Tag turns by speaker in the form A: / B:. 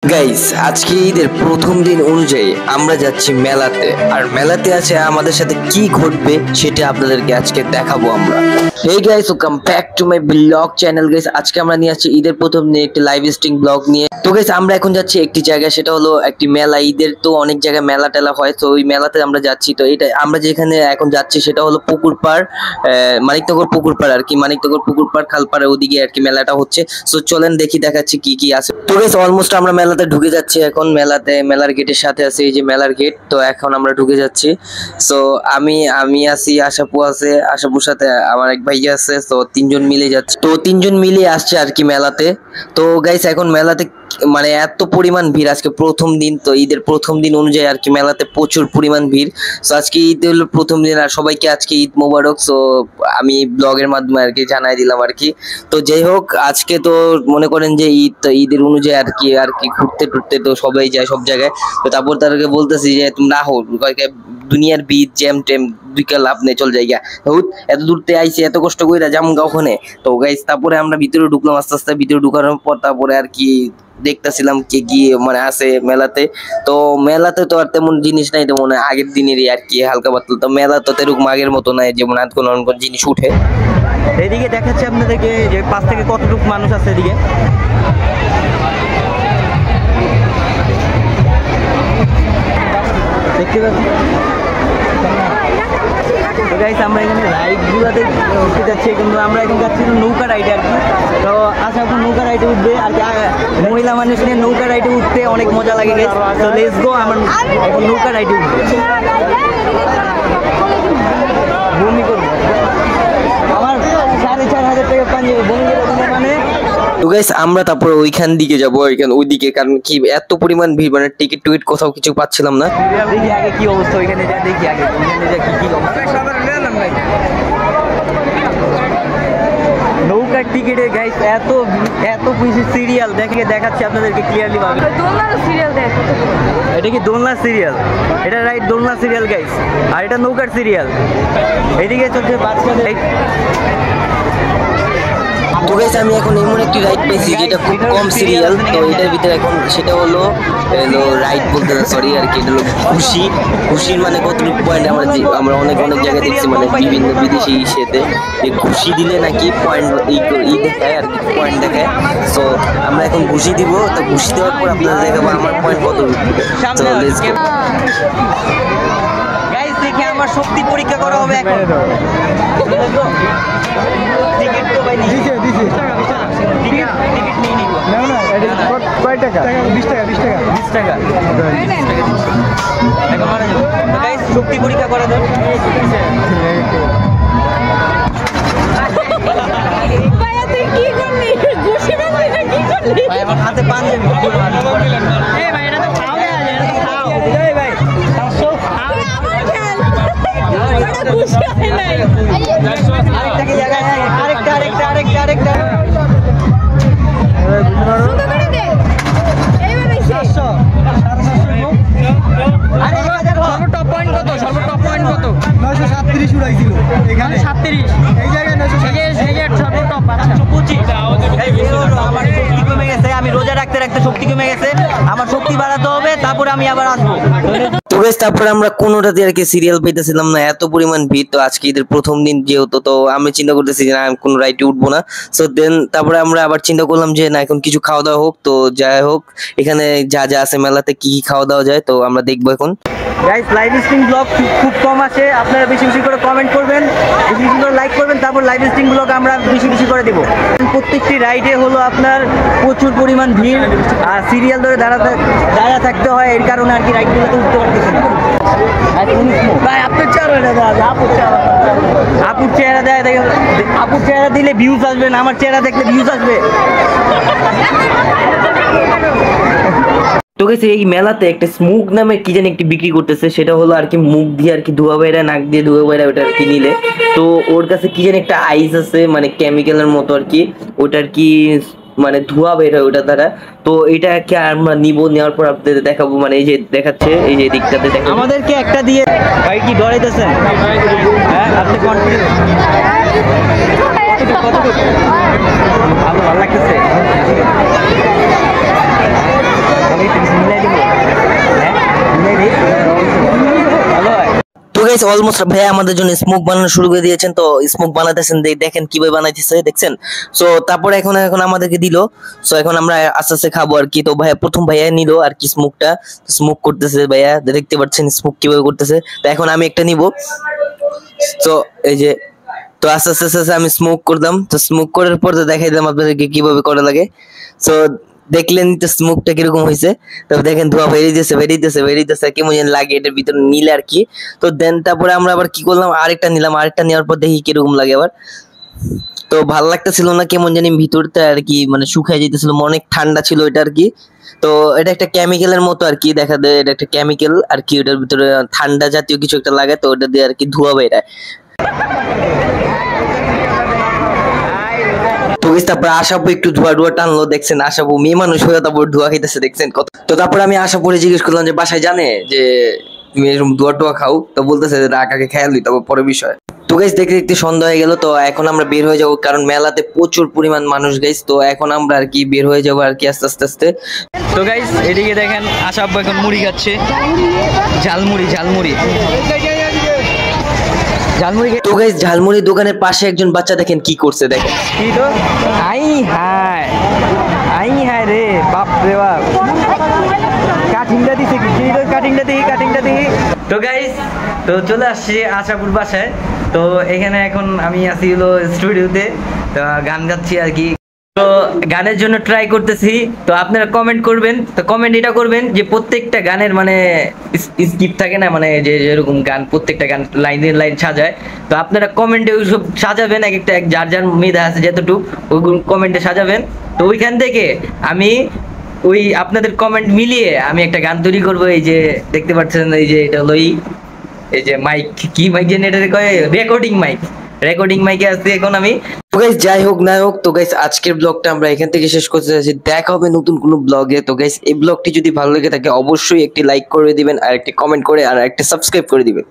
A: Guys আজকে ঈদের প্রথম দিন অনুযায়ী আমরা যাচ্ছি মেলাতে। আর মেলাতে আছে আমাদের সাথে কি ঘটবে সেটা আপনাদেরকে আজকে দেখাবো আমরা। Hey guys, welcome back to my blog channel. Guys আজকে আমরা নিয়ে আসছি ঈদের প্রথম দিন একটি লাইভ স্ট্রিম ব্লগ নিয়ে। তো গাইস আমরা এখন যাচ্ছি একটি জায়গায়, সেটা হলো একটি মেলা। ঈদের তো অনেক জায়গায় মেলা টেলা হয়, তো ওই মেলাতে আমরা যাচ্ছি। তো এটা আমরা যেখানে এখন যাচ্ছি সেটা হলো পুকুরপাড়, মানিকনগর পুকুরপাড় আর কি। মানিকনগর পুকুরপাড় খালপাড়ের ওদিকে আর কি মেলাটা হচ্ছে। সো চলেন দেখি, দেখাচ্ছি কি কি আছে। তো গাইস অলমোস্ট আমরা মেলাতে ঢুকে যাচ্ছি এখন। মেলার গেটের সাথে আছে এই যে মেলার গেট। তো এখন আমরা ঢুকে যাচ্ছি। সো আমি আছি, আশাপু আছে, আশাপুর সাথে আমার এক ভাইয়া আছে। তো তিনজন মিলে যাচ্ছে, তো তিনজন মিলে আসছে আর কি মেলাতে। তো গাইস এখন মেলাতে মানে এত পরিমাণ ভিড়, আজকে প্রথম দিন, তো ঈদের প্রথম দিন অনুযায়ী আর কি মেলাতে প্রচুর পরিমাণ ভিড়। সো আজকে ঈদ হলো প্রথম দিন, আর সবাইকে আজকে ঈদ মোবারক। সো আমি ব্লগের মাধ্যমে আর কি জানাই দিলাম আর কি। তো যাই হোক, আজকে তো মনে করেন যে ঈদ, তো ঈদের অনুযায়ী আর কি ঘুরতে টুরতে তো সবাই যায় সব জায়গায়। তো তারপর তাদেরকে বলতেছি যে তোমরা আহো, দুনিয়ার বীজ জ্যাম ট্যাম দুইকাল আপনি চল যাইগা, এত দূর থেকে আইসি, এত কষ্ট করে যামগা ওখানে। তো গাইস তারপরে আমরা ভিতরে ঢুকলাম, আস্তে আস্তে ভিতরে ঢুকানোর পর তারপরে আর কি দেখতেছিলাম কি কি মানে আছে মেলাতে। তো মেলাতে তো আর তেমন জিনিস নাই, তেমন আগের দিনেরই আর কি হালকা পাতলা। তো মেলা তো তেরকম আগের মতো নাই, যেমন আর কোন জিনিস উঠে।
B: এদিকে দেখাচ্ছে আপনাদেরকে যে পাশ থেকে কতটুকু মানুষ আছে এদিকে। দেখতে পাচ্ছি আমরা এখানে রাইডগুলোতে উঠতে যাচ্ছি, কিন্তু আমরা এখন যাচ্ছি নৌকা রাইডে আর কি। তো আচ্ছা এখন নৌকা রাইডে উঠবে আর কি, মহিলা মানুষ নিয়ে নৌকা রাইডে উঠতে অনেক মজা লাগে। তো লেটস গো, আমার এখন নৌকা রাইডে উঠবে। বমি করবো, আমার 4,500 টাকা পাঞ্জাবি বমি করে মানে।
A: তো গাইস আমরা তারপরে ওইখান দিকে যাবো, ওইদিকে, কারণ কি এত পরিমাণ ভিড়, মানে টিকিট টুকিট কোথাও কিছু পাচ্ছিলাম না।
B: দেখি আগে কি অবস্থা, ওইখানে যা দেখি আগে ওইখানে যা কি অবস্থা। নৌকার টিকিটে গাইস এত কিছু সিরিয়াল দেখাচ্ছি আপনাদেরকে ক্লিয়ারলি ভাবে। এটা কি দোলনা সিরিয়াল? এটা রাইট দোলনা সিরিয়াল গাইস, আর এটা নৌকার সিরিয়াল। এইদিকে চলছে বাচ্চাদের।
A: তো গাইস আমি এখন এমন একটি রাইড পেয়েছি যেটা খুব কম সিরিয়াল। তো এটার ভিতরে এখন সেটা হলো রাইড বলতে সরি আর কি, এটা হলো খুশির মানে কতটুকু পয়েন্ট আমরা অনেক জায়গায় দেখছি, মানে বিভিন্ন বিদেশি ইসেতে খুশি দিলে নাকি পয়েন্ট ই দেখায় আর কি, পয়েন্ট দেখায়। সো আমরা এখন খুশি দিব, তো খুশি দেওয়ার পর আপনারা দেখাবো আমার পয়েন্ট কত। তো লেটস গো
B: গাইস, দেখে আমার শক্তি পরীক্ষা করা হবে এখন। টিকিট তো ভাই দিছে টিকিট নিয়ে নিব না এটা কয় টাকা? 20 টাকা এখন মারা যাবে। গাইস শক্তি পরীক্ষা করা যাবে।
C: ভাই তুই কি করলি? ঘুষি মারলি না কি করলি?
B: ভাই আমার হাতে পাঞ্জাবি। এই ভাই এটা তো খাও না, এটা তো খাও। এই ভাই সব খাও।
C: আমার খেল এটা ঘুষি হয় নাই।
B: আরেকটা কি জায়গা? আরেকটা
C: সুন্দর করে দে। এইবার এসে
B: 700 আরে সর্বটপ পয়েন্ট কত? 937 উড়াইছিল এখানে 37 এই জায়গায় 937 সর্বটপ। আচ্ছা 25 আমার শক্তি কমে গেছে, আমি রোজা রাখতে শক্তি কমে গেছে, আমার শক্তি বাড়াতে হবে, তারপরে আমি আবার আসবো।
A: তো গাইস তারপরে আমরা কোনোটাতে আর কি সিরিয়াল পেতেছিলাম না, এত পরিমাণ ভিড়। তো আজকে ঈদের প্রথম দিন যেহেতু, তো আমি চিন্তা করতেছি যে না আমি কোনো রাইডে উঠবো না। সো দেন তারপরে আমরা আবার চিন্তা করলাম যে না এখন কিছু খাওয়া দাওয়া হোক। তো যাই হোক, এখানে যা আছে মেলাতে কি কি খাওয়া দাওয়া যায় তো আমরা দেখবো এখন।
B: গাইস লাইভ স্ট্রিম ব্লগ খুব কম আসে, আপনারা বেশি করে কমেন্ট করবেন, বেশি করে লাইক করবেন, তারপর লাইভ স্ট্রিম ব্লগ আমরা বেশি করে দেবো। প্রত্যেকটি রাইডে হলো আপনার প্রচুর পরিমাণ ভিড়, আর সিরিয়াল ধরে দাঁড়া থাকতে হয়, এর কারণে আর কি রাইডগুলোতে উঠতে পারতেছে না। ভাই আপনার আপুর চেহারা দেয়, আপুর চেহারা দিলে ভিউজ আসবে না, আমার চেহারা দেখলে ভিউজ আসবে।
A: তো গাইস এই মেলাতে একটা স্মোক নামে কি জানি একটি বিক্রি করতেছে, সেটা হলো আর কি মুখ দিয়ে আর কি ধোয়া বাইরা, নাক দিয়ে ধোয়া বাইরা ওটা আর কি নিলে। তো ওর কাছে কি জানি একটা আইস আছে, মানে কেমিক্যালের মতো আর কি, ওটা আর কি মানে ধোয়া বের হয় ওটা দ্বারা। তো এটাকে আমরা নেওয়ার পর আপনাদের দেখাবো, মানে এই যে দেখাচ্ছে এই যে দিকটাতে দেখাবো।
B: আমাদেরকে একটা দিয়ে ভাই কি ডরাইতেছেন? হ্যাঁ আপনি কনফিডেন্স ভালো লাগতেছে।
A: গাইস অলমোস্ট ভাইয়া আমাদের জন্য স্মোক বানানো শুরু করে দিয়েছেন, তো স্মোক বানাতেছেন, দেখেন কিভাবে বানাইতেছে দেখছেন। সো তারপরে এখন এখন আমাদেরকে দিল, সো এখন আমরা আস্তে আস্তে খাবো আর কি। তো ভাইয়া প্রথম ভাইয়া নিল আর কি স্মোকটা, স্মোক করতেছে ভাইয়া, দেখতে পাচ্ছেন স্মোক কিভাবে করতেছে। তো এখন আমি একটা নিব, তো এই যে, তো আস্তে আস্তে আস্তে আমি স্মোক করলাম। তো স্মোক করার পর তো দেখাই দিলাম আপনাদেরকে কিভাবে করা লাগে। সো দেখলেন তো স্মোকটা কিরকম হয়েছে। তো দেখেন ধোয়া বেরিয়েছে কেমন যেন লাগে এটার ভিতরে নিলে আর কি। তো দেন তারপরে আমরা আবার কি করলাম, আরেকটা নিলাম, আরেকটা নেওয়ার পর দেখি কিরকম লাগে আবার। তো ভালো লাগতেছিল না, কেমন জানি ভিতরটা আর কি মানে শুকায় যেতেছিল, অনেক ঠান্ডা ছিল এটা আর কি। তো এটা একটা কেমিক্যালের মতো আর কি, দেখা যায় এটা একটা কেমিক্যাল আর কি, ওটার ভিতরে ঠান্ডা জাতীয় কিছু একটা লাগে, তো ওটা দিয়ে আর কি ধোয়া বেরায়। তো guys, তারপরে আশাপু একটু ধোয়া ধোয়া টানলো, দেখছেন আশাপু মেয়ে মানুষ হয়ে তারপর ধোয়া খাইতেছে দেখছেন কত। তো তারপরে আমি আশাপুরে জিজ্ঞেস করলাম যে বাসায় জানে যে তুমি এরকম ধোয়া টোয়া খাও, তো বলতেছে যে কাকে খেয়াল দিই, তারপর পরে বিষয়। তো গাইস দেখতে দেখতে সন্ধ্যা হয়ে গেল, তো এখন আমরা বের হয়ে যাবো, কারণ মেলাতে প্রচুর পরিমাণ মানুষ গাইস। তো এখন আমরা আর কি বের হয়ে যাবো আর কি আস্তে আস্তে আস্তে।
B: তো গাইস এদিকে দেখেন আশা আব্বু এখন মুড়ি খাচ্ছে, ঝালমুড়ি ঝালমুড়ি ঝালমুড়ি।
A: তো গাইস ঝালমুড়ি দোকানের পাশে একজন বাচ্চা দেখেন কি করছে, দেখেন
B: কি তো আই হায় রে বাপ রে বাপ, কাটিংটা দিছে কি তো, কাটিংটা দিই। তো গাইস তো চলে আসছি আশাপুর বাসায়। তো এখানে এখন আমি আছি হলো স্টুডিওতে, তো গান গাচ্ছি আর কি। তো গানের জন্য ট্রাই করতেছি, তো আপনারা কমেন্ট করবেন। তো কমেন্ট এটা করবেন যে প্রত্যেকটা গানের মানে স্কিপ থাকে না, মানে যে যেরকম গান প্রত্যেকটা গান লাইনের লাইন সাজায়, তো আপনারা কমেন্টে ওইসব সাজাবেন, এক একটা যার যার মেধা আছে যতটুকু ওইগুলো কমেন্টে সাজাবেন। তো ওইখান থেকে আমি ওই আপনাদের কমেন্ট মিলিয়ে আমি একটা গান তৈরি করবো। এই যে দেখতে পাচ্ছেন, এই যে এটা হলো এই যে মাইক, কি মাইক যেন এটা কয়, রেকর্ডিং মাইকে আসছি এখন আমি।
A: তো গাইস যাই হোক না হোক, তো গাইস আজকের ব্লগটা আমরা এখান থেকে শেষ করতে চাইছি, দেখা হবে নতুন কোনো ব্লগে। তো গাইস এই ব্লগটি যদি ভালো লেগে থাকে অবশ্যই একটি লাইক করে দিবেন, আর একটি কমেন্ট করে, আর একটি সাবস্ক্রাইব করে দিবেন।